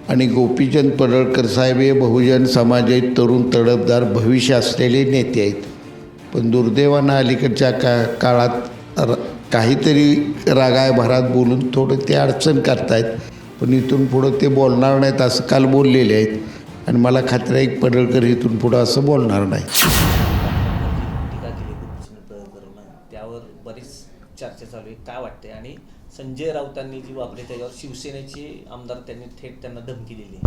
आणि गोपीचंद पडळकर साहेब हे बहुजन समाजात तरुण तडफदार भविष्य असलेले नेते आहेत. पण दुर्दैवानं अलीकडच्या काळात काहीतरी रागाय भरात बोलून थोडं ते अडचण करतायत. पण इथून पुढं ते बोलणार नाहीत असं काल बोललेले आहेत. आणि मला खात्री आहे की पडळकर इथून पुढं असं बोलणार नाही. टीका केली गोपीचंद पडळकरनं, त्यावर बरीच चर्चा चालू आहे. काय वाटते? आणि संजय राऊतांनी जी वापरली त्याच्यावर शिवसेनेचे आमदार त्यांनी थेट त्यांना धमकी दिली.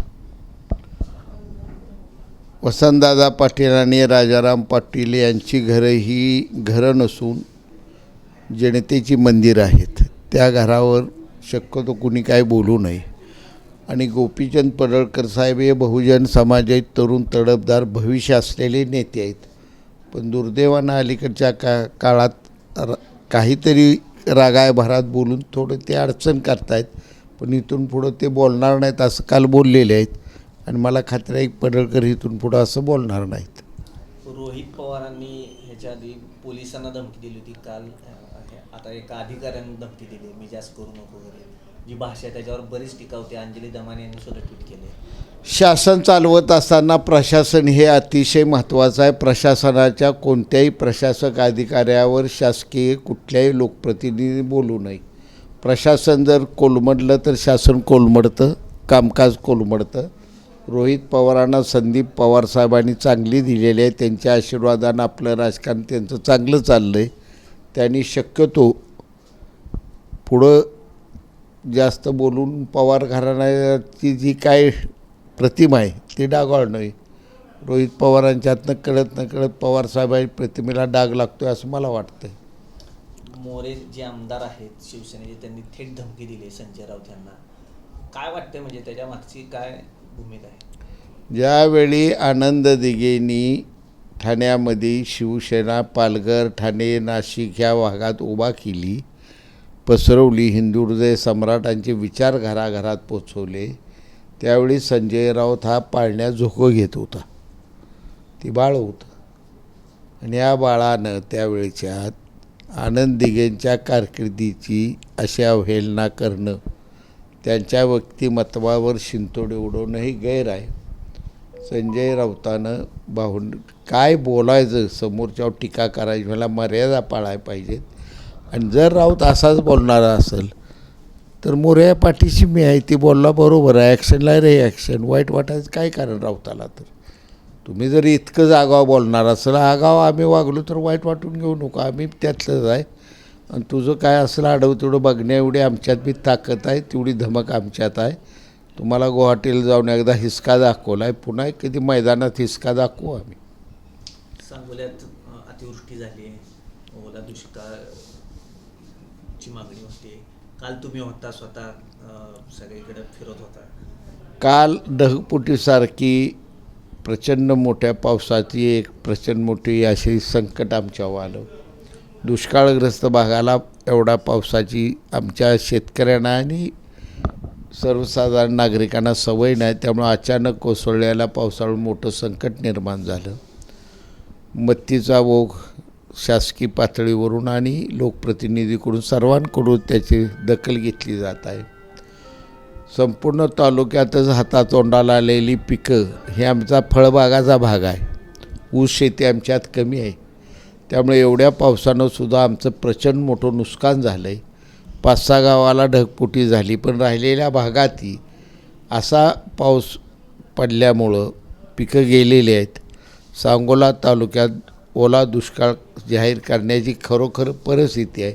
वसंतदादा पाटील आणि राजाराम पाटील यांची घरं ही घरं नसून जनतेची मंदिरं आहेत. त्या घरावर शक्यतो कुणी काय बोलू नये. आणि गोपीचंद पडळकर साहेब हे बहुजन समाजात तरुण तडफदार भविष्य असलेले नेते आहेत. पण दुर्दैवानं अलीकडच्या काळात काहीतरी रागाय भरात बोलून थोडं ते अडचण करतायत. पण इथून पुढं ते बोलणार नाहीत असं काल बोललेले आहेत. आणि मला खात्री आहे की पडळकर इथून पुढं असं बोलणार नाहीत. रोहित पवारांनी ह्याच्या आधी पोलिसांना धमकी दिली होती. काल आता एका अधिकाऱ्याने धमकी दिली, मी जास्त करू नको वगैरे. जी भाषा आहे त्याच्यावर बरीच टीका होती. अंजली दमाने यांनी सुद्धा ट्विट केले. शासन चालवत असताना प्रशासन हे अतिशय महत्त्वाचं आहे. प्रशासनाच्या कोणत्याही प्रशासक अधिकाऱ्यावर शासकीय कुठल्याही लोकप्रतिनिधी बोलू नये. प्रशासन जर कोलमडलं तर शासन कोलमडतं, कामकाज कोलमडतं. रोहित पवारांना संदीप पवारसाहेबांनी चांगली दिलेली आहे. त्यांच्या आशीर्वादानं आपलं राजकारण त्यांचं चांगलं चाललं आहे. त्यांनी शक्यतो पुढं जास्त बोलून पवार घराण्याची जी काय प्रतिमा आहे ती डागाळू नये. रोहित पवारांच्यातनं कळत नकळत पवारसाहेबांच्या प्रतिमेला डाग लागतो आहे असं मला वाटतं. मोरे जे आमदार आहेत शिवसेनेचे, त्यांनी थेट धमकी दिली संजय राऊत यांना. काय वाटतं, म्हणजे त्याच्या मागची काय भूमिका आहे? ज्यावेळी आनंद दिघेंनी ठाण्यामध्ये शिवसेना पालघर, ठाणे, नाशिक ह्या भागात उभा केली, पसरवली, हिंदू हृदय सम्राटांचे विचार घराघरात पोचवले, त्यावेळी संजय राऊत हा पाळण्यात झोकं घेत होता. ती बाळ होतं. आणि या बाळानं त्यावेळच्या आनंद दिघेंच्या कारकिर्दीची अशी अवहेलना करणं, त्यांच्या व्यक्तिमत्वावर शिंतोडे उडवणं ही गैर आहे. संजय राऊतानं काय बोलायचं, समोरच्यावर टीका करायची, मला मर्यादा पाळायला पाहिजेत. आणि जर राऊत असाच बोलणारा असेल तर मोरया पाठीशी मी आहे. ती बोलला बरोबर आहे, ॲक्शनला रिॲक्शन. वाईट वाटायचं काय कारण राऊताला? तर तुम्ही जर इतकं आगाव बोलणार असेल, आगाव आम्ही वागलो तर वाईट वाटून घेऊ नको, आम्ही त्यातलंच आहे. आणि तुझं काय असेल आडवं तेवढं बघण्या एवढी आमच्यात बी ताकद आहे, तेवढी धमक आमच्यात आहे. तुम्हाला गुवाहाटीला जाऊन एकदा हिसका दाखवला आहे, पुन्हा कधी मैदानात हिसका दाखवू आम्ही. सांगोल्यात अतिवृष्टी झाली, ओला दुष्काळची मागणी होती. काल तुम्ही होता, स्वतः सगळीकडे फिरत होता. काल ढगफुटीसारखी प्रचंड मोठ्या पावसाची एक प्रचंड मोठी अशी संकट आमच्यावर आलं. दुष्काळग्रस्त भागाला एवढा पावसाची आमच्या शेतकऱ्यांना आणि सर्वसाधारण नागरिकांना सवय नाही. त्यामुळे अचानक कोसळलेल्या पावसाळून मोठं संकट निर्माण झालं. मत्तीचा ओघ शासकीय पातळीवरून आणि लोकप्रतिनिधीकडून सर्वांकडून त्याची दखल घेतली जात आहे. संपूर्ण तालुक्यातच हातातोंडाला आलेली पिकं हे आमचा फळबागाचा भाग आहे. ऊस शेती आमच्यात कमी आहे. त्यामुळे एवढ्या पावसानं सुद्धा आमचं प्रचंड मोठं नुकसान झालं आहे. 5-6 गावाला ढगफुटी झाली. पण राहिलेल्या भागातही असा पाऊस पडल्यामुळं पिकं गेलेली आहेत. सांगोला तालुक्यात ओला दुष्काळ जाहीर करण्याची खरोखर परिस्थिती आहे.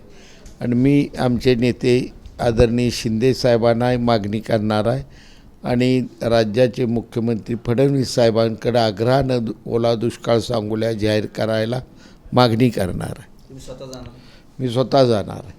आणि मी आमचे नेते आदरणीय शिंदे साहेबांना मागणी करणार आहे आणि राज्याचे मुख्यमंत्री फडणवीस साहेबांकडे आग्रहानं ओला दुष्काळ सांगोला जाहीर करायला मागणी करणार आहे. तुम्ही स्वतः जाणार? मी स्वतः जाणार आहे.